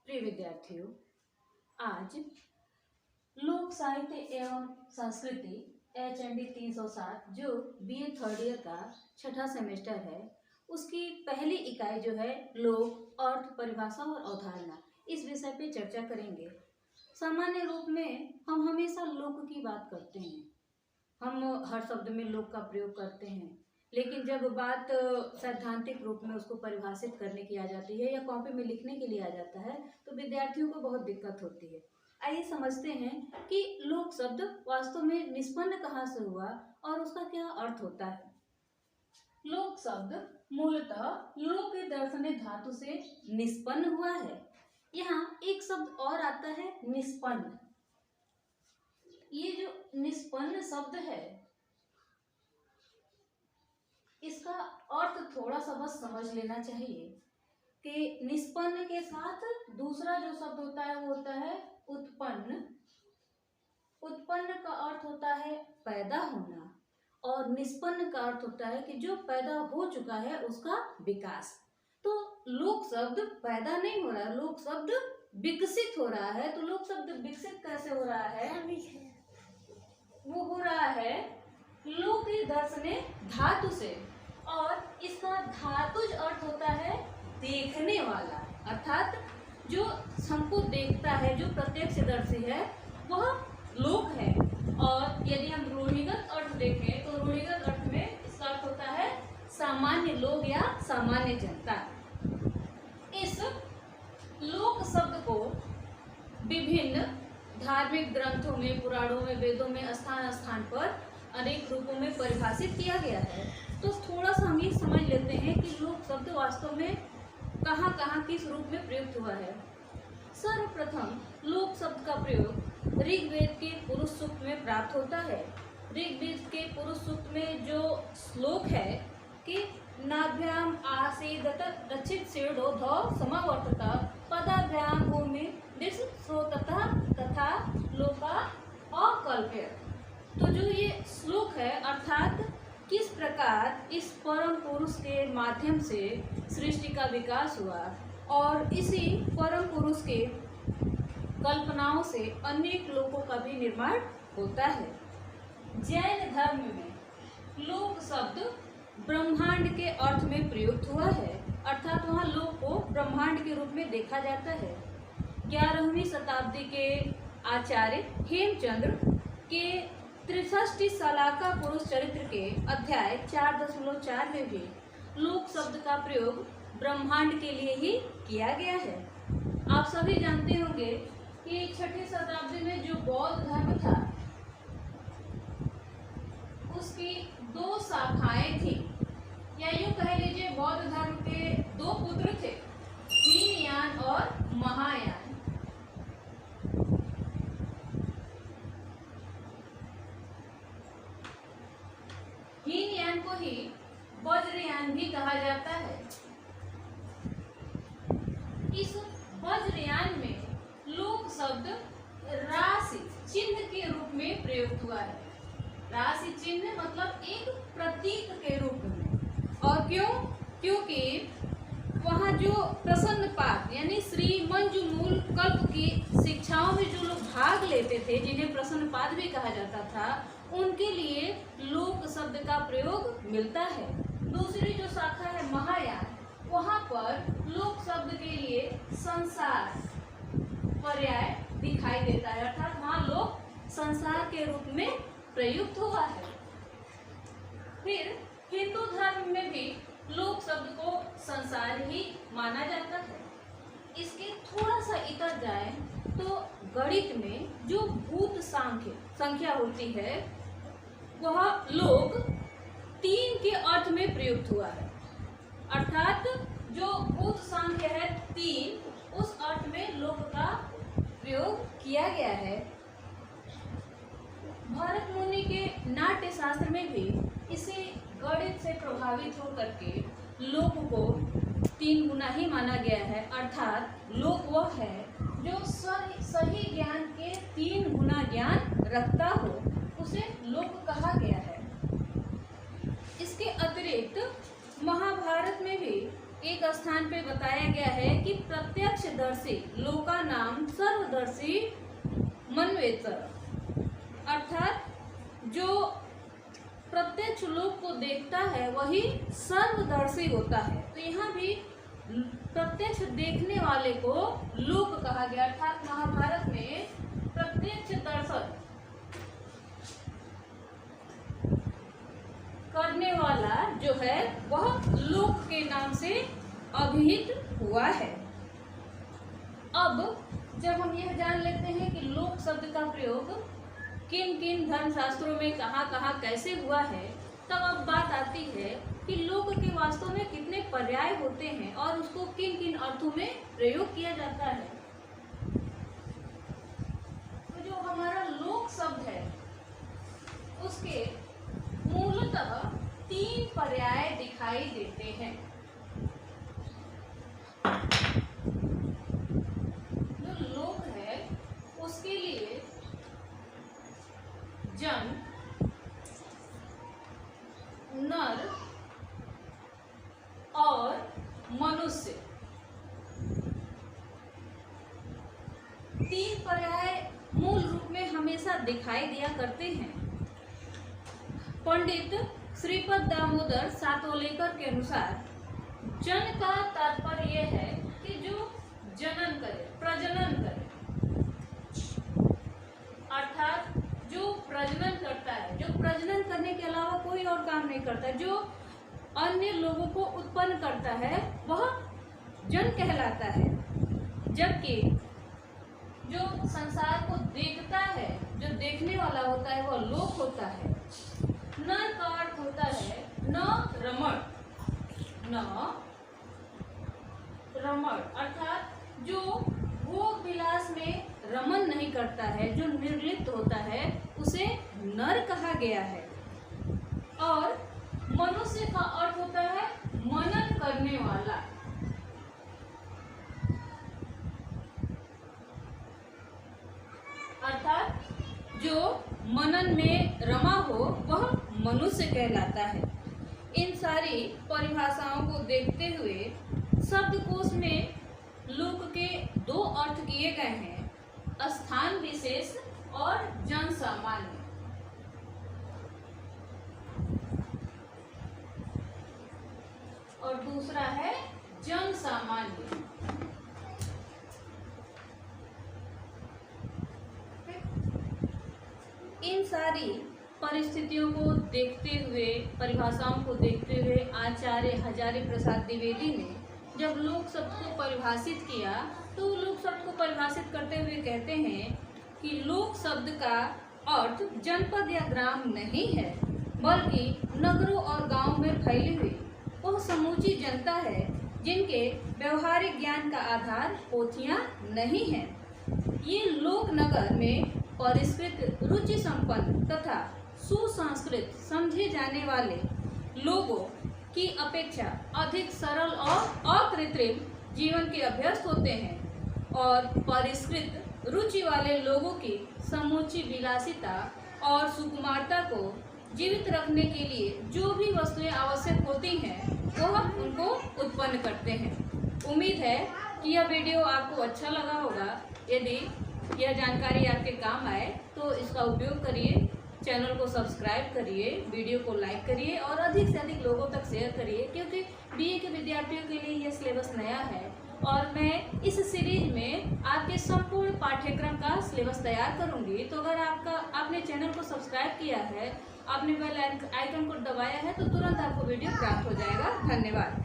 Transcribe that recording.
प्रिय विद्यार्थियों, आज लोक साहित्य एवं संस्कृति HND 307 जो BA थर्ड ईयर का छठा सेमेस्टर है, उसकी पहली इकाई जो है लोक, अर्थ, परिभाषा और अवधारणा, इस विषय पे चर्चा करेंगे। सामान्य रूप में हम हमेशा लोक की बात करते हैं, हम हर शब्द में लोक का प्रयोग करते हैं, लेकिन जब बात सैद्धांतिक रूप में उसको परिभाषित करने की आ जाती है या कॉपी में लिखने के लिए आ जाता है तो विद्यार्थियों को बहुत दिक्कत होती है। आइए समझते हैं कि लोक शब्द वास्तव में निष्पन्न कहाँ से हुआ और उसका क्या अर्थ होता है। लोक शब्द मूलतः लोक दर्शने धातु से निष्पन्न हुआ है। यहाँ एक शब्द और आता है निष्पन्न। ये जो निष्पन्न शब्द है इसका अर्थ थोड़ा सा बस समझ लेना चाहिए कि निष्पन्न के साथ दूसरा जो शब्द होता है वो होता है उत्पन्न। उत्पन्न का अर्थ होता है पैदा होना और निष्पन्न का अर्थ होता है कि जो पैदा हो चुका है उसका विकास। तो लोक शब्द पैदा नहीं हो रहा है, लोक शब्द विकसित हो रहा है। तो लोक शब्द विकसित कैसे हो रहा है? वो हो रहा है लोक दर्शने धातु से, और इसका धातुज अर्थ होता है देखने वाला, अर्थात जो हमको देखता है, जो प्रत्यक्षदर्शी है वह लोक है। और यदि हम रूढ़िगत अर्थ देखें तो रूढ़िगत अर्थ में इसका अर्थ होता है सामान्य लोग या सामान्य जनता। इस लोक शब्द को विभिन्न धार्मिक ग्रंथों में, पुराणों में, वेदों में स्थान स्थान पर अनेक रूपों में परिभाषित किया गया है। तो थोड़ा सा हम ये समझ लेते हैं कि लोक शब्द वास्तव में कहाँ कहाँ किस रूप में प्रयुक्त हुआ है। सर्वप्रथम लोक शब्द का प्रयोग ऋग्वेद के पुरुष सूक्त में प्राप्त होता है। ऋग्वेद के पुरुष सूक्त में जो श्लोक है कि नाभ्याम आसीदत रचित शीर्षो ध समावर्तता पदाभ्याम भूमि दिश स्रोततः तथा लोका अकल्प्य। तो जो ये श्लोक है अर्थात किस प्रकार इस परम पुरुष के माध्यम से सृष्टि का विकास हुआ और इसी परम पुरुष के कल्पनाओं से अनेक लोकों का भी निर्माण होता है। जैन धर्म में लोक शब्द ब्रह्मांड के अर्थ में प्रयुक्त हुआ है, अर्थात वहाँ लोक को ब्रह्मांड के रूप में देखा जाता है। 11वीं शताब्दी के आचार्य हेमचंद्र के 63 शलाका पुरुष चरित्र के अध्याय 4.4 में भी लोक शब्द का प्रयोग ब्रह्मांड के लिए ही किया गया है। आप सभी जानते होंगे कि 6ठी शताब्दी में जो बौद्ध धर्म था उसकी 2 शाखाएं थी, या यूं कह लीजिए बौद्ध धर्म के 2 पुत्र थे, हीनयान और महायान। हीनयान को ही वज्रयान भी कहा जाता है। इस वज्रयान में लोक शब्द राशि चिन्ह के रूप में प्रयुक्त हुआ है। राशि चिन्ह मतलब एक प्रतीक के रूप में। और क्यों? क्योंकि वहाँ जो प्रसन्नपाद यानी श्री मंजुमूल कल्प की शिक्षाओं में जो लोग भाग लेते थे, जिन्हें प्रसन्नपाद भी कहा जाता था, उनके लिए लोक शब्द का प्रयोग मिलता है। दूसरी जो शाखा है महायान, वहाँ पर लोक शब्द के लिए संसार पर्याय दिखाई देता है, अर्थात वहाँ लोक संसार के रूप में प्रयुक्त हुआ है। फिर हिंदू धर्म में भी लोक शब्द को संसार ही माना जाता है। इसके थोड़ा सा इतर जाए तो गणित में जो भूत संख्या होती है वह लोक 3 के अर्थ में प्रयुक्त हुआ है, अर्थात जो भूत संख्या है 3, उस अर्थ में लोक का प्रयोग किया गया है। भरत मुनि के नाट्य शास्त्र में भी इसे गणित से प्रभावित होकर के लोक को 3 गुना ही माना गया है, अर्थात लोक वह है जो सही ज्ञान के 3 गुना ज्ञान रखता हो, उसे लोक कहा गया है। इसके अतिरिक्त महाभारत में भी एक स्थान पे बताया गया है कि प्रत्यक्षदर्शी लोका नाम सर्वदर्शी मन्वेतर, अर्थात जो प्रत्यक्ष लोक को देखता है वही सर्वदर्शी होता है। तो यहाँ भी प्रत्यक्ष देखने वाले को लोक कहा गया, अर्थात महाभारत में प्रत्यक्ष दर्शन करने वाला जो है वह लोक के नाम से अभिहित हुआ है। अब जब हम यह जान लेते हैं कि लोक शब्द का प्रयोग किन किन धर्मशास्त्रों में कहाँ कहाँ कैसे हुआ है, तब अब बात आती है कि लोक के वास्तव में कितने पर्याय होते हैं और उसको किन किन अर्थों में प्रयोग किया जाता है। तो जो हमारा लोक शब्द है उसके मूलतः 3 पर्याय दिखाई देते हैं। जो लोक है उसके लिए जन, नर और मनुष्य 3 पर्याय मूल रूप में हमेशा दिखाई दिया करते हैं। पंडित श्रीपद दामोदर सातोलेकर के अनुसार जन का तात्पर्य यह है कि जो जनन करे, प्रजनन करे, अर्थात जो प्रजनन करता है, जो प्रजनन करने के अलावा कोई और काम नहीं करता, जो अन्य लोगों को उत्पन्न करता है वह जन कहलाता है। जबकि जो संसार को देखता है, जो देखने वाला होता है वह लोक होता है। नर का अर्थ होता है न रमण, न रमण, अर्थात जो भोग विलास में रमन नहीं करता है, जो निर्लिप्त होता है उसे नर कहा गया है। और मनुष्य का अर्थ होता है मनन करने वाला, अर्थात जो मनन में रमा हो वह मनुष्य कहलाता है। इन सारी परिभाषाओं को देखते हुए शब्दकोश में लोक के 2 अर्थ किए गए हैं, स्थान विशेष और जन सामान्य। और दूसरा है जन सामान्य। इन सारी परिस्थितियों को देखते हुए, परिभाषाओं को देखते हुए आचार्य हजारी प्रसाद द्विवेदी ने जब लोक शब्द को परिभाषित किया तो लोक शब्द को परिभाषित करते हुए कहते हैं कि लोक शब्द का अर्थ जनपद या ग्राम नहीं है, बल्कि नगरों और गांवों में फैली हुई वह समूची जनता है जिनके व्यवहारिक ज्ञान का आधार पोथियां नहीं है। ये लोक नगर में परिष्कृत, रुचि संपन्न तथा सुसंस्कृत समझे जाने वाले लोगों की अपेक्षा अधिक सरल और अकृत्रिम जीवन के अभ्यस्त होते हैं और परिष्कृत रुचि वाले लोगों की समूची विलासिता और सुकुमारता को जीवित रखने के लिए जो भी वस्तुएं आवश्यक होती हैं वह उनको उत्पन्न करते हैं। उम्मीद है कि यह वीडियो आपको अच्छा लगा होगा। यदि यह जानकारी आपके काम आए तो इसका उपयोग करिए, चैनल को सब्सक्राइब करिए, वीडियो को लाइक करिए और अधिक से अधिक लोगों तक शेयर करिए, क्योंकि बीए के विद्यार्थियों के लिए यह सिलेबस नया है और मैं इस सीरीज में आपके संपूर्ण पाठ्यक्रम का सिलेबस तैयार करूंगी। तो अगर आपने चैनल को सब्सक्राइब किया है, आपने बेल आइकन को दबाया है तो तुरंत आपको वीडियो प्राप्त हो जाएगा। धन्यवाद।